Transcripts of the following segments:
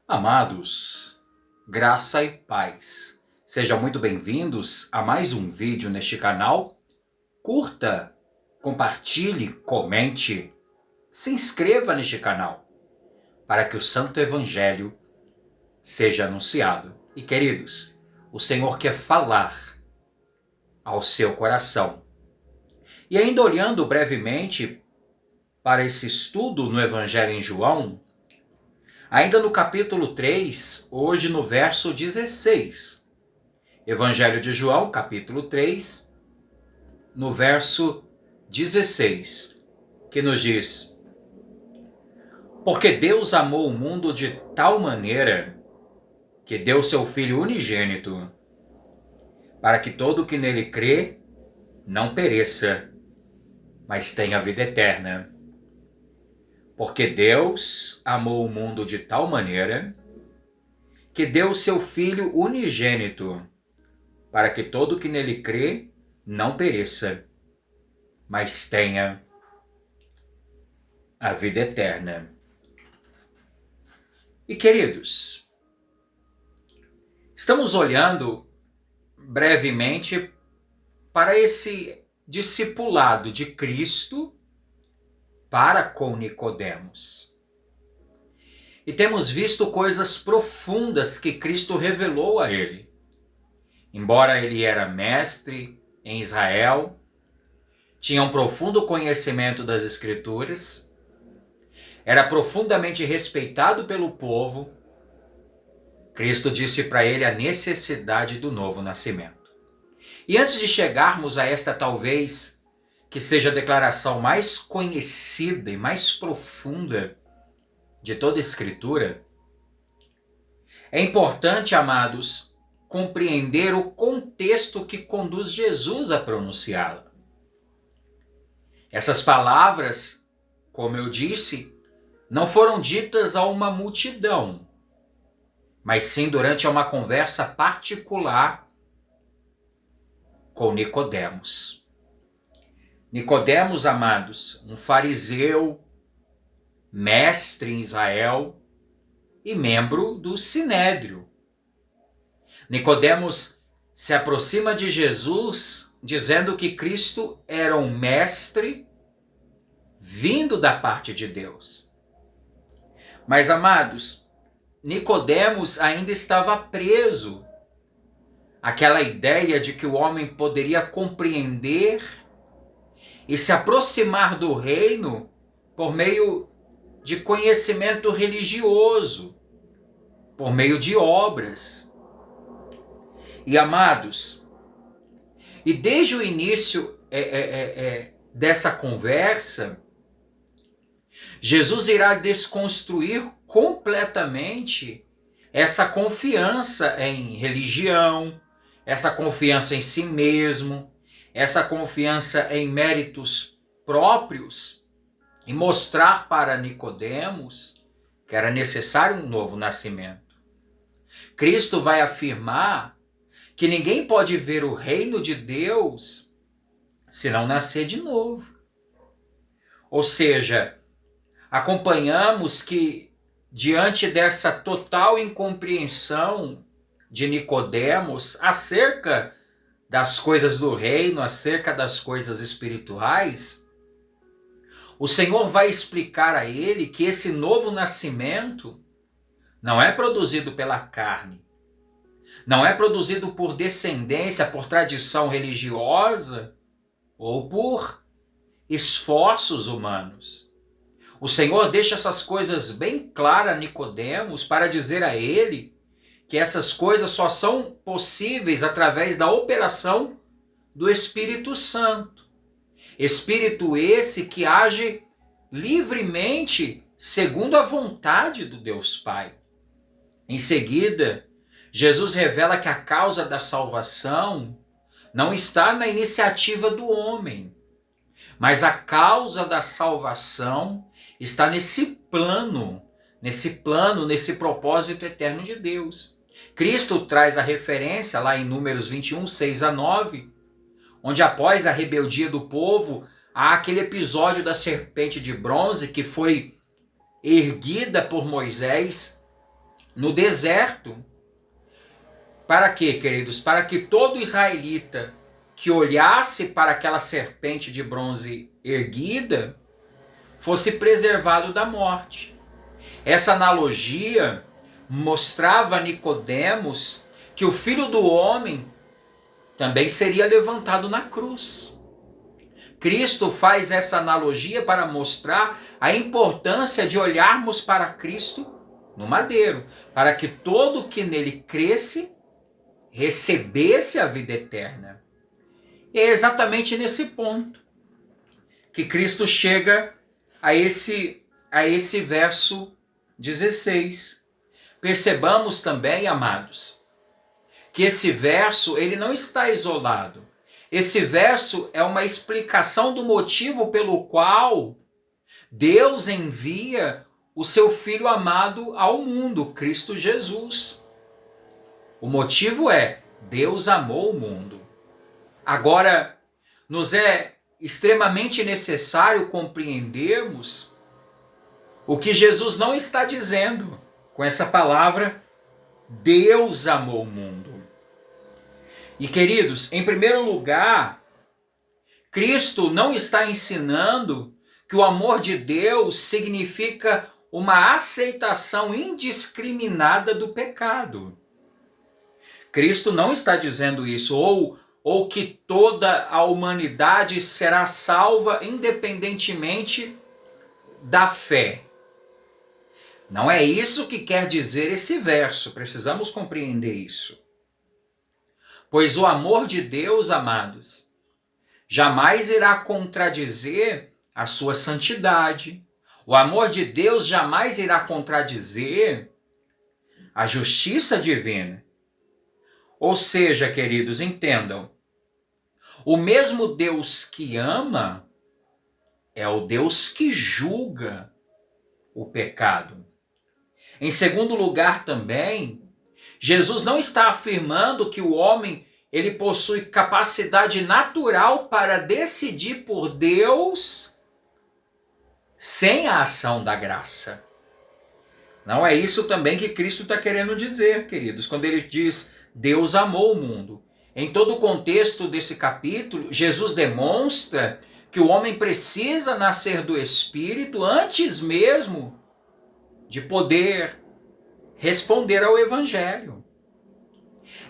Amados, graça e paz. Sejam muito bem-vindos a mais um vídeo neste canal. Curta, compartilhe, comente, se inscreva neste canal para que o Santo Evangelho seja anunciado. E queridos, o Senhor quer falar ao seu coração. E ainda olhando brevemente para esse estudo no Evangelho em João, ainda no capítulo 3, hoje no verso 16. Evangelho de João, capítulo 3, no verso 16, que nos diz: Porque Deus amou o mundo de tal maneira que deu seu Filho unigênito, para que todo o que nele crê não pereça, mas tenha vida eterna. Porque Deus amou o mundo de tal maneira que deu seu Filho unigênito, para que todo que nele crê não pereça, mas tenha a vida eterna. E queridos, estamos olhando brevemente para esse discipulado de Cristo para com Nicodemos. E temos visto coisas profundas que Cristo revelou a ele. Embora ele era mestre em Israel, tinha um profundo conhecimento das Escrituras, era profundamente respeitado pelo povo, Cristo disse para ele a necessidade do novo nascimento. E antes de chegarmos a esta talvez que seja a declaração mais conhecida e mais profunda de toda a Escritura, é importante, amados, compreender o contexto que conduz Jesus a pronunciá-la. Essas palavras, como eu disse, não foram ditas a uma multidão, mas sim durante uma conversa particular com Nicodemos. Nicodemos, amados, um fariseu, mestre em Israel e membro do Sinédrio. Nicodemos se aproxima de Jesus dizendo que Cristo era um mestre vindo da parte de Deus. Mas, amados, Nicodemos ainda estava preso àquela ideia de que o homem poderia compreender e se aproximar do reino por meio de conhecimento religioso, por meio de obras. E, amados, e desde o início dessa conversa, Jesus irá desconstruir completamente essa confiança em religião, essa confiança em si mesmo, essa confiança em méritos próprios, e mostrar para Nicodemos que era necessário um novo nascimento. Cristo vai afirmar que ninguém pode ver o reino de Deus se não nascer de novo. Ou seja, acompanhamos que, diante dessa total incompreensão de Nicodemos acerca das coisas do reino, acerca das coisas espirituais, o Senhor vai explicar a ele que esse novo nascimento não é produzido pela carne, não é produzido por descendência, por tradição religiosa ou por esforços humanos. O Senhor deixa essas coisas bem claras a Nicodemos para dizer a ele que essas coisas só são possíveis através da operação do Espírito Santo. Espírito esse que age livremente segundo a vontade do Deus Pai. Em seguida, Jesus revela que a causa da salvação não está na iniciativa do homem, mas a causa da salvação está nesse plano, nesse propósito eterno de Deus. Cristo traz a referência lá em Números 21, 6-9, onde após a rebeldia do povo, há aquele episódio da serpente de bronze que foi erguida por Moisés no deserto. Para quê, queridos? Para que todo israelita que olhasse para aquela serpente de bronze erguida fosse preservado da morte. Essa analogia mostrava a Nicodemos que o Filho do Homem também seria levantado na cruz. Cristo faz essa analogia para mostrar a importância de olharmos para Cristo no madeiro, para que todo que nele cresce recebesse a vida eterna. E é exatamente nesse ponto que Cristo chega a esse verso 16. Percebamos também, amados, que esse verso ele não está isolado. Esse verso é uma explicação do motivo pelo qual Deus envia o seu Filho amado ao mundo, Cristo Jesus. O motivo é: Deus amou o mundo. Agora, nos é extremamente necessário compreendermos o que Jesus não está dizendo com essa palavra, Deus amou o mundo. E queridos, em primeiro lugar, Cristo não está ensinando que o amor de Deus significa uma aceitação indiscriminada do pecado. Cristo não está dizendo isso, ou que toda a humanidade será salva independentemente da fé. Não é isso que quer dizer esse verso, precisamos compreender isso. Pois o amor de Deus, amados, jamais irá contradizer a sua santidade. O amor de Deus jamais irá contradizer a justiça divina. Ou seja, queridos, entendam, o mesmo Deus que ama é o Deus que julga o pecado. Em segundo lugar também, Jesus não está afirmando que o homem ele possui capacidade natural para decidir por Deus sem a ação da graça. Não é isso também que Cristo está querendo dizer, queridos, quando ele diz Deus amou o mundo. Em todo o contexto desse capítulo, Jesus demonstra que o homem precisa nascer do Espírito antes mesmo de poder responder ao Evangelho.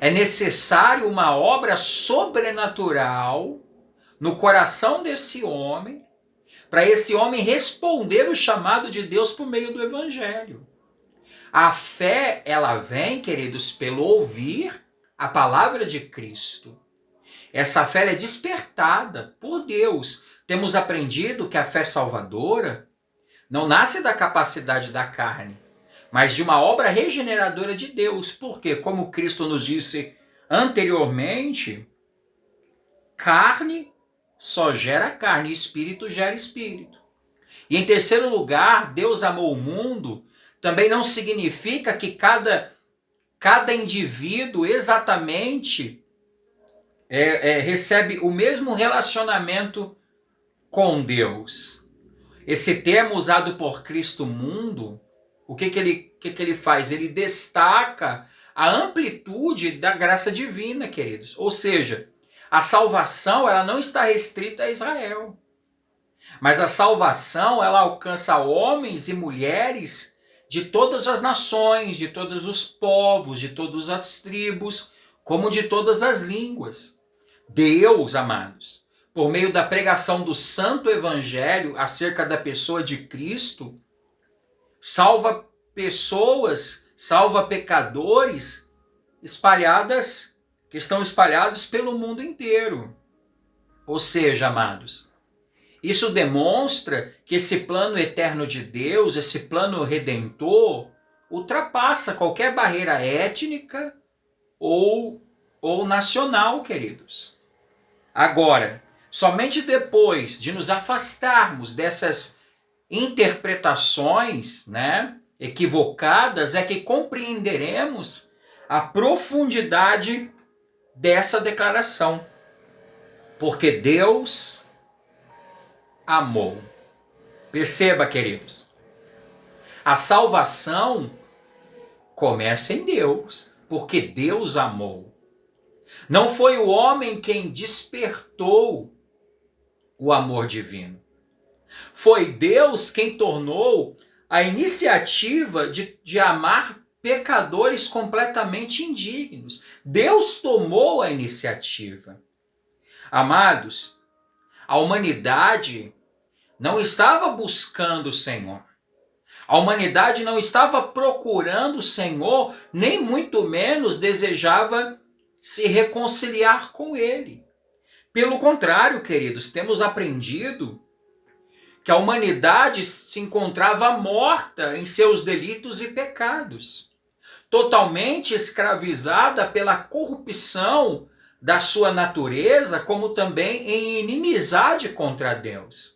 É necessário uma obra sobrenatural no coração desse homem, para esse homem responder o chamado de Deus por meio do Evangelho. A fé, ela vem, queridos, pelo ouvir a palavra de Cristo. Essa fé é despertada por Deus. Temos aprendido que a fé salvadora não nasce da capacidade da carne, mas de uma obra regeneradora de Deus. Porque, como Cristo nos disse anteriormente, carne só gera carne, espírito gera espírito. E em terceiro lugar, Deus amou o mundo também não significa que cada indivíduo exatamente recebe o mesmo relacionamento com Deus. Esse termo usado por Cristo mundo, o que ele faz? Ele destaca a amplitude da graça divina, queridos. Ou seja, a salvação ela não está restrita a Israel. Mas a salvação ela alcança homens e mulheres de todas as nações, de todos os povos, de todas as tribos, como de todas as línguas. Deus, amados, por meio da pregação do Santo Evangelho acerca da pessoa de Cristo, salva pessoas, salva pecadores que estão espalhados pelo mundo inteiro. Ou seja, amados, isso demonstra que esse plano eterno de Deus, esse plano redentor, ultrapassa qualquer barreira étnica ou nacional, queridos. Agora, somente depois de nos afastarmos dessas interpretações, equivocadas, é que compreenderemos a profundidade dessa declaração. Porque Deus amou. Perceba, queridos, a salvação Começa em Deus, porque Deus amou. Não foi o homem quem despertou o amor divino. Foi Deus quem tornou a iniciativa de amar pecadores completamente indignos. Deus tomou a iniciativa. Amados, a humanidade não estava buscando o Senhor. A humanidade não estava procurando o Senhor, nem muito menos desejava se reconciliar com Ele. Pelo contrário, queridos, temos aprendido que a humanidade se encontrava morta em seus delitos e pecados, totalmente escravizada pela corrupção da sua natureza, como também em inimizade contra Deus.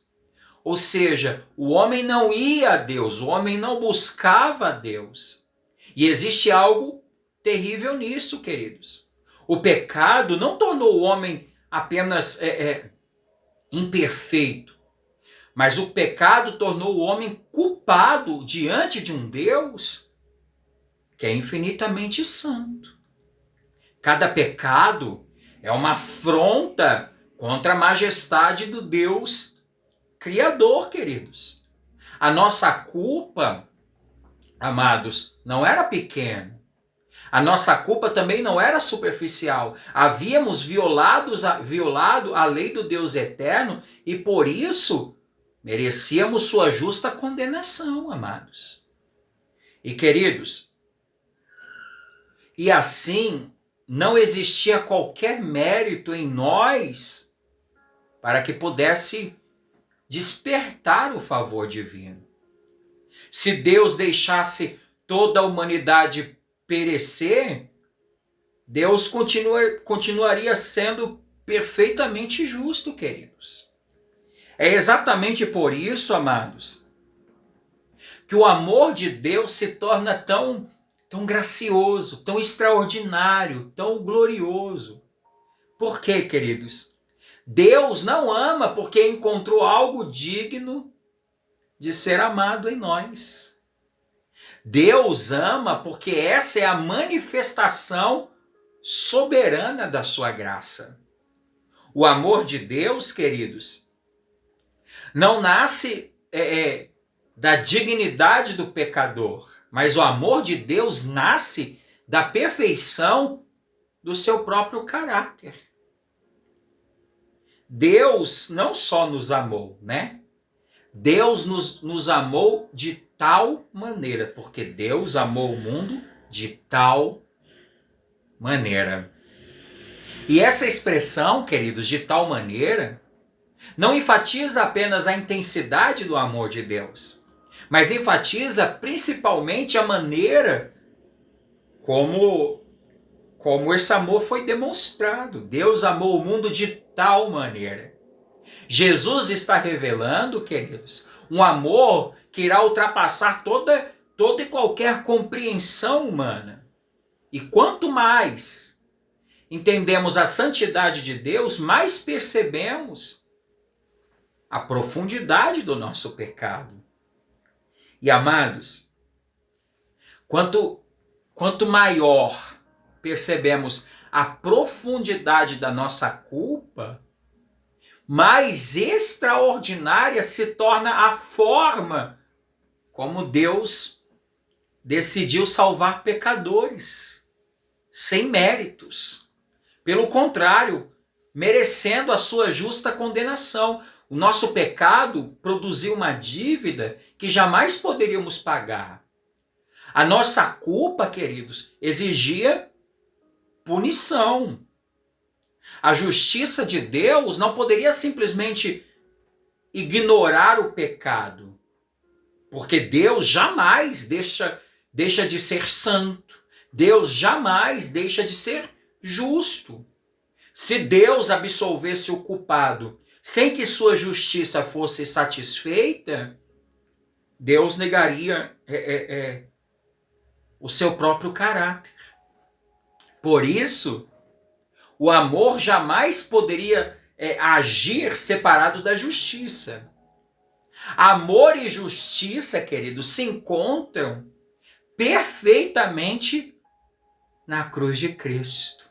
Ou seja, o homem não ia a Deus, o homem não buscava a Deus. E existe algo terrível nisso, queridos. O pecado não tornou o homem apenas imperfeito, mas o pecado tornou o homem culpado diante de um Deus que é infinitamente santo. Cada pecado é uma afronta contra a majestade do Deus Criador, queridos. A nossa culpa, amados, não era pequena. A nossa culpa também não era superficial. Havíamos violado a lei do Deus eterno e por isso merecíamos sua justa condenação, amados. E queridos, e assim não existia qualquer mérito em nós para que pudesse despertar o favor divino. Se Deus deixasse toda a humanidade perecer, Deus continuaria sendo perfeitamente justo, queridos. É exatamente por isso, amados, que o amor de Deus se torna tão gracioso, tão extraordinário, tão glorioso. Por quê, queridos? Deus não ama porque encontrou algo digno de ser amado em nós. Deus ama porque essa é a manifestação soberana da sua graça. O amor de Deus, queridos, não nasce da dignidade do pecador, mas o amor de Deus nasce da perfeição do seu próprio caráter. Deus não só nos amou, né? Deus nos amou de tal maneira, porque Deus amou o mundo de tal maneira. E essa expressão, queridos, de tal maneira, não enfatiza apenas a intensidade do amor de Deus, mas enfatiza principalmente a maneira como esse amor foi demonstrado. Deus amou o mundo de tal maneira. Jesus está revelando, queridos, um amor que irá ultrapassar toda e qualquer compreensão humana. E quanto mais entendemos a santidade de Deus, mais percebemos a profundidade do nosso pecado. E amados, quanto maior percebemos a profundidade da nossa culpa, mais extraordinária se torna a forma como Deus decidiu salvar pecadores, sem méritos. Pelo contrário, merecendo a sua justa condenação. O nosso pecado produziu uma dívida que jamais poderíamos pagar. A nossa culpa, queridos, exigia punição. A justiça de Deus não poderia simplesmente ignorar o pecado, porque Deus jamais deixa de ser santo. Deus jamais deixa de ser justo. Se Deus absolvesse o culpado sem que sua justiça fosse satisfeita, Deus negaria o seu próprio caráter. Por isso, o amor jamais poderia agir separado da justiça. Amor e justiça, queridos, se encontram perfeitamente na cruz de Cristo.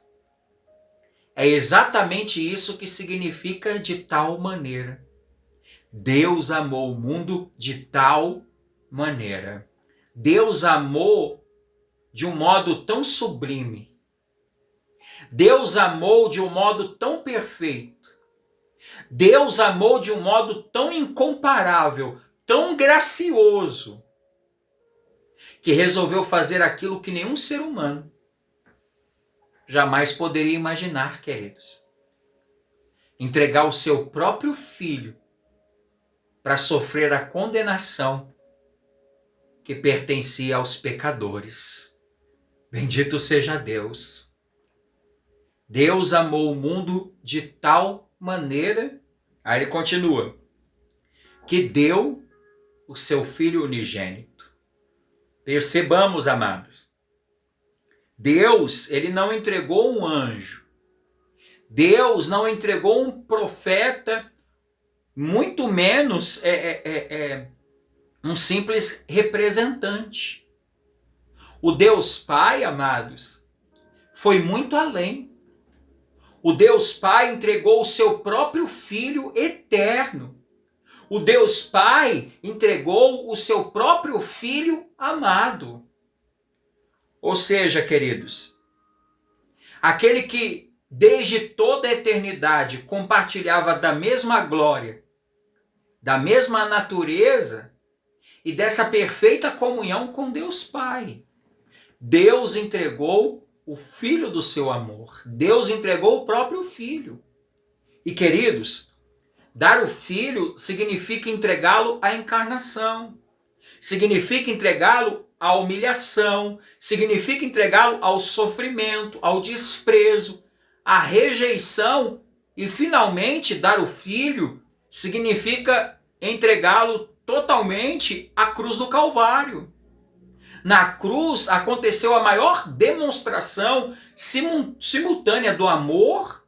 É exatamente isso que significa de tal maneira. Deus amou o mundo de tal maneira. Deus amou de um modo tão sublime. Deus amou de um modo tão perfeito. Deus amou de um modo tão incomparável, tão gracioso, que resolveu fazer aquilo que nenhum ser humano jamais poderia imaginar, queridos. Entregar o seu próprio filho para sofrer a condenação que pertencia aos pecadores. Bendito seja Deus. Deus amou o mundo de tal maneira, aí ele continua, que deu o seu Filho unigênito. Percebamos, amados, Deus, ele não entregou um anjo. Deus não entregou um profeta, muito menos um simples representante. O Deus Pai, amados, foi muito além. O Deus Pai entregou o seu próprio Filho eterno. O Deus Pai entregou o seu próprio Filho amado. Ou seja, queridos, aquele que desde toda a eternidade compartilhava da mesma glória, da mesma natureza e dessa perfeita comunhão com Deus Pai. Deus entregou o Filho do seu amor. Deus entregou o próprio Filho. E, queridos, dar o Filho significa entregá-lo à encarnação. Significa entregá-lo à humilhação. Significa entregá-lo ao sofrimento, ao desprezo, à rejeição. E, finalmente, dar o Filho significa entregá-lo totalmente à cruz do Calvário. Na cruz aconteceu a maior demonstração simultânea do amor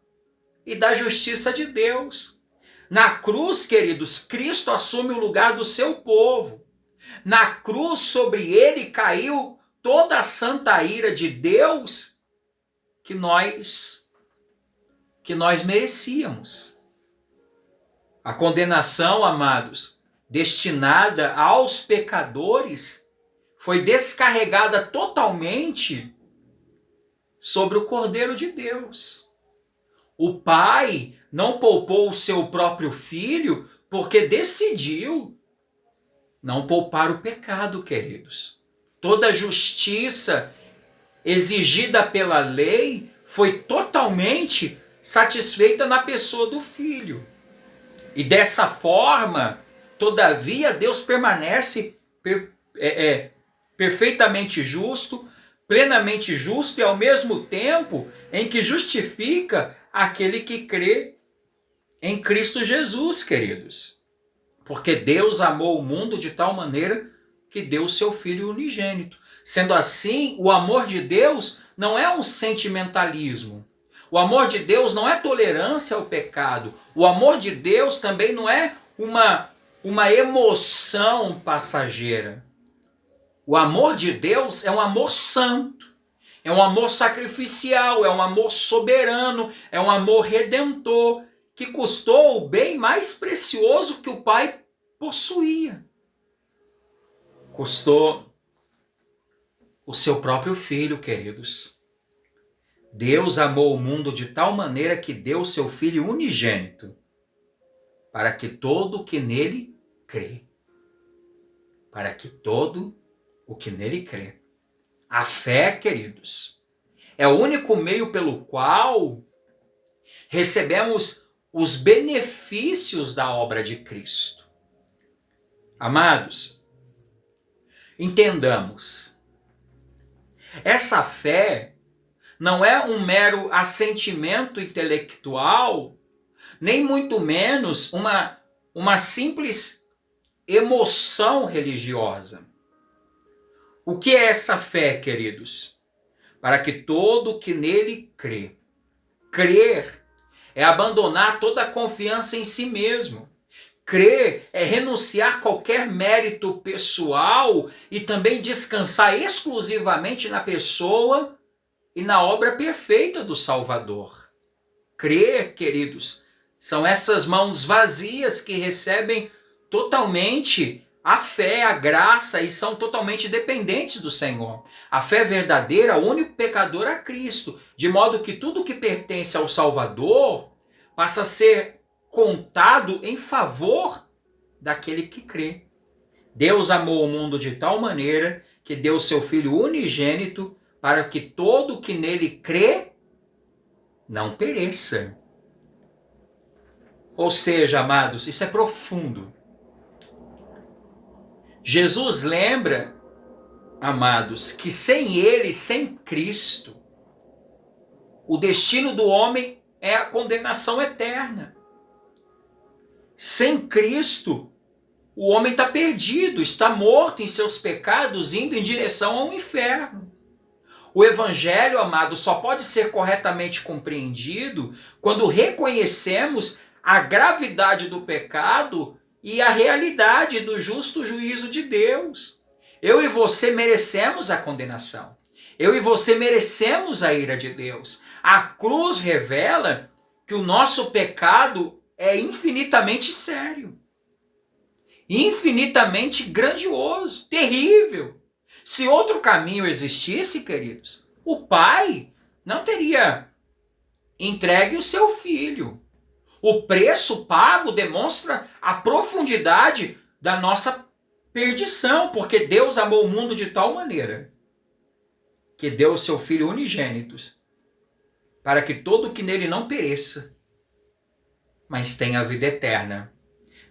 e da justiça de Deus. Na cruz, queridos, Cristo assume o lugar do seu povo. Na cruz, sobre ele caiu toda a santa ira de Deus que nós merecíamos. A condenação, amados, destinada aos pecadores, foi descarregada totalmente sobre o Cordeiro de Deus. O Pai não poupou o seu próprio Filho porque decidiu não poupar o pecado, queridos. Toda a justiça exigida pela lei foi totalmente satisfeita na pessoa do Filho. E dessa forma, todavia, Deus permanece perfeitamente justo, plenamente justo e ao mesmo tempo em que justifica aquele que crê em Cristo Jesus, queridos. Porque Deus amou o mundo de tal maneira que deu o seu Filho unigênito. Sendo assim, o amor de Deus não é um sentimentalismo. O amor de Deus não é tolerância ao pecado. O amor de Deus também não é uma emoção passageira. O amor de Deus é um amor santo, é um amor sacrificial, é um amor soberano, é um amor redentor, que custou o bem mais precioso que o Pai possuía. Custou o seu próprio Filho, queridos. Deus amou o mundo de tal maneira que deu o seu Filho unigênito, para que todo o que nele crê, para que todo o que nele crê. A fé, queridos, é o único meio pelo qual recebemos os benefícios da obra de Cristo. Amados, entendamos, essa fé não é um mero assentimento intelectual, nem muito menos uma simples emoção religiosa. O que é essa fé, queridos? Para que todo o que nele crê. Crer é abandonar toda a confiança em si mesmo. Crer é renunciar qualquer mérito pessoal e também descansar exclusivamente na pessoa e na obra perfeita do Salvador. Crer, queridos, são essas mãos vazias que recebem totalmente a fé, a graça e são totalmente dependentes do Senhor. A fé verdadeira, o único pecador a Cristo, de modo que tudo que pertence ao Salvador passa a ser contado em favor daquele que crê. Deus amou o mundo de tal maneira que deu seu Filho unigênito para que todo que nele crê não pereça. Ou seja, amados, isso é profundo. Jesus lembra, amados, que sem ele, sem Cristo, o destino do homem é a condenação eterna. Sem Cristo, o homem está perdido, está morto em seus pecados, indo em direção ao inferno. O Evangelho, amado, só pode ser corretamente compreendido quando reconhecemos a gravidade do pecado e a realidade do justo juízo de Deus. Eu e você merecemos a condenação. Eu e você merecemos a ira de Deus. A cruz revela que o nosso pecado é infinitamente sério, infinitamente grandioso, terrível. Se outro caminho existisse, queridos, o Pai não teria entregue o seu Filho. O preço pago demonstra a profundidade da nossa perdição, porque Deus amou o mundo de tal maneira que deu o seu Filho unigênito para que todo que nele não pereça, mas tenha a vida eterna.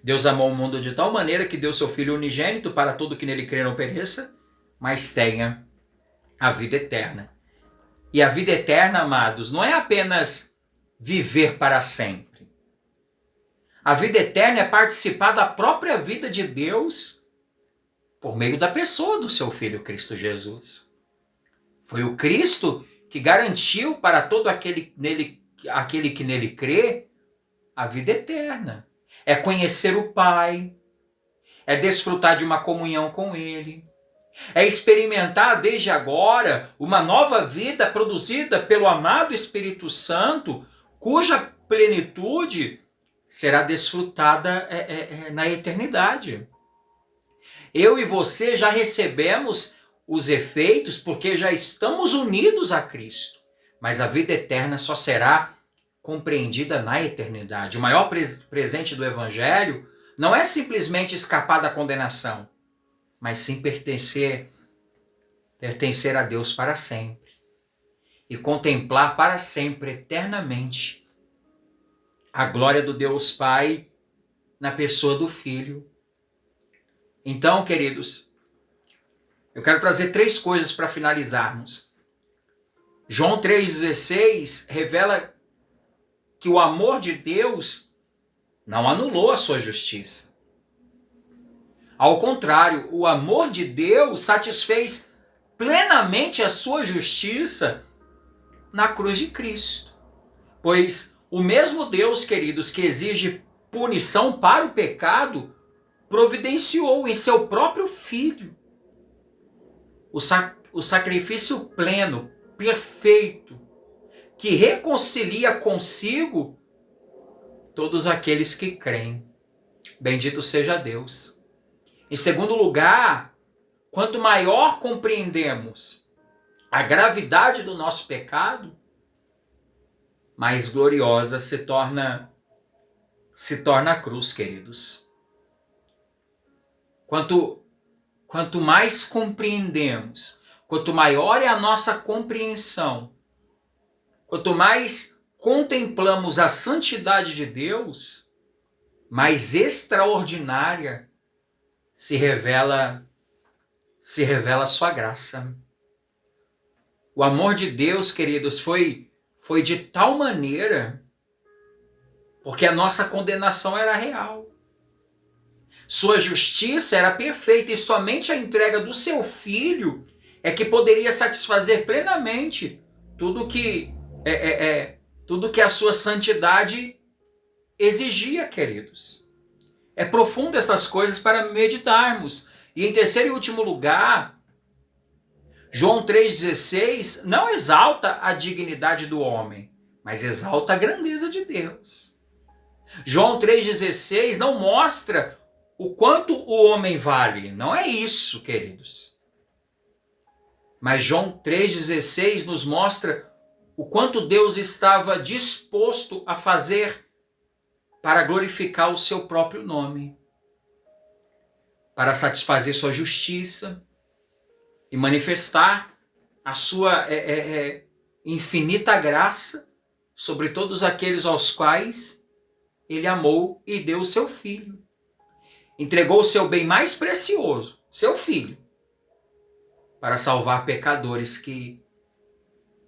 Deus amou o mundo de tal maneira que deu seu Filho unigênito para todo que nele crer não pereça, mas tenha a vida eterna. E a vida eterna, amados, não é apenas viver para sempre. A vida eterna é participar da própria vida de Deus por meio da pessoa do seu Filho Cristo Jesus. Foi o Cristo que garantiu para todo aquele que nele crê a vida eterna. É conhecer o Pai, é desfrutar de uma comunhão com Ele, é experimentar desde agora uma nova vida produzida pelo amado Espírito Santo, cuja plenitude será desfrutada na eternidade. Eu e você já recebemos os efeitos porque já estamos unidos a Cristo, mas a vida eterna só será compreendida na eternidade. O maior presente do Evangelho não é simplesmente escapar da condenação, mas sim pertencer a Deus para sempre e contemplar para sempre, eternamente, a glória do Deus Pai na pessoa do Filho. Então, queridos, eu quero trazer 3 coisas para finalizarmos. João 3,16 revela que o amor de Deus não anulou a sua justiça. Ao contrário, o amor de Deus satisfez plenamente a sua justiça na cruz de Cristo. Pois o mesmo Deus, queridos, que exige punição para o pecado, providenciou em seu próprio Filho o sacrifício pleno, perfeito, que reconcilia consigo todos aqueles que creem. Bendito seja Deus. Em segundo lugar, quanto maior compreendemos a gravidade do nosso pecado, mais gloriosa se torna a cruz, queridos. Quanto mais compreendemos, quanto maior é a nossa compreensão, quanto mais contemplamos a santidade de Deus, mais extraordinária se revela a sua graça. O amor de Deus, queridos, foi de tal maneira porque a nossa condenação era real. Sua justiça era perfeita e somente a entrega do seu Filho é que poderia satisfazer plenamente tudo que a sua santidade exigia, queridos. É profundo essas coisas para meditarmos. E em terceiro e último lugar, João 3,16 não exalta a dignidade do homem, mas exalta a grandeza de Deus. João 3,16 não mostra o quanto o homem vale. Não é isso, queridos. Mas João 3,16 nos mostra o quanto Deus estava disposto a fazer para glorificar o seu próprio nome, para satisfazer sua justiça e manifestar a sua infinita graça sobre todos aqueles aos quais ele amou e deu o seu filho. Entregou o seu bem mais precioso, seu filho, para salvar pecadores que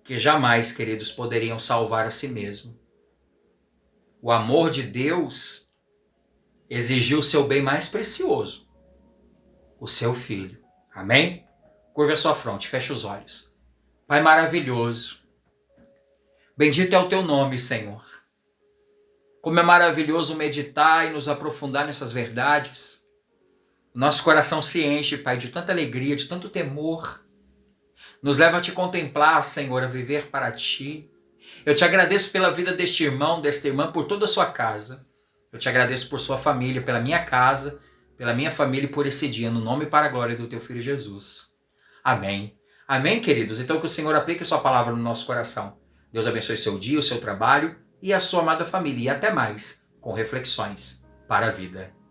jamais, queridos, poderiam salvar a si mesmo. O amor de Deus exigiu o seu bem mais precioso, o seu filho. Amém? Curva a sua fronte, feche os olhos. Pai maravilhoso, bendito é o teu nome, Senhor. Como é maravilhoso meditar e nos aprofundar nessas verdades. Nosso coração se enche, Pai, de tanta alegria, de tanto temor. Nos leva a te contemplar, Senhor, a viver para ti. Eu te agradeço pela vida deste irmão, desta irmã, por toda a sua casa. Eu te agradeço por sua família, pela minha casa, pela minha família e por esse dia, no nome e para a glória do teu Filho Jesus. Amém. Amém, queridos? Então que o Senhor aplique a sua palavra no nosso coração. Deus abençoe seu dia, o seu trabalho e a sua amada família. E até mais, com reflexões para a vida.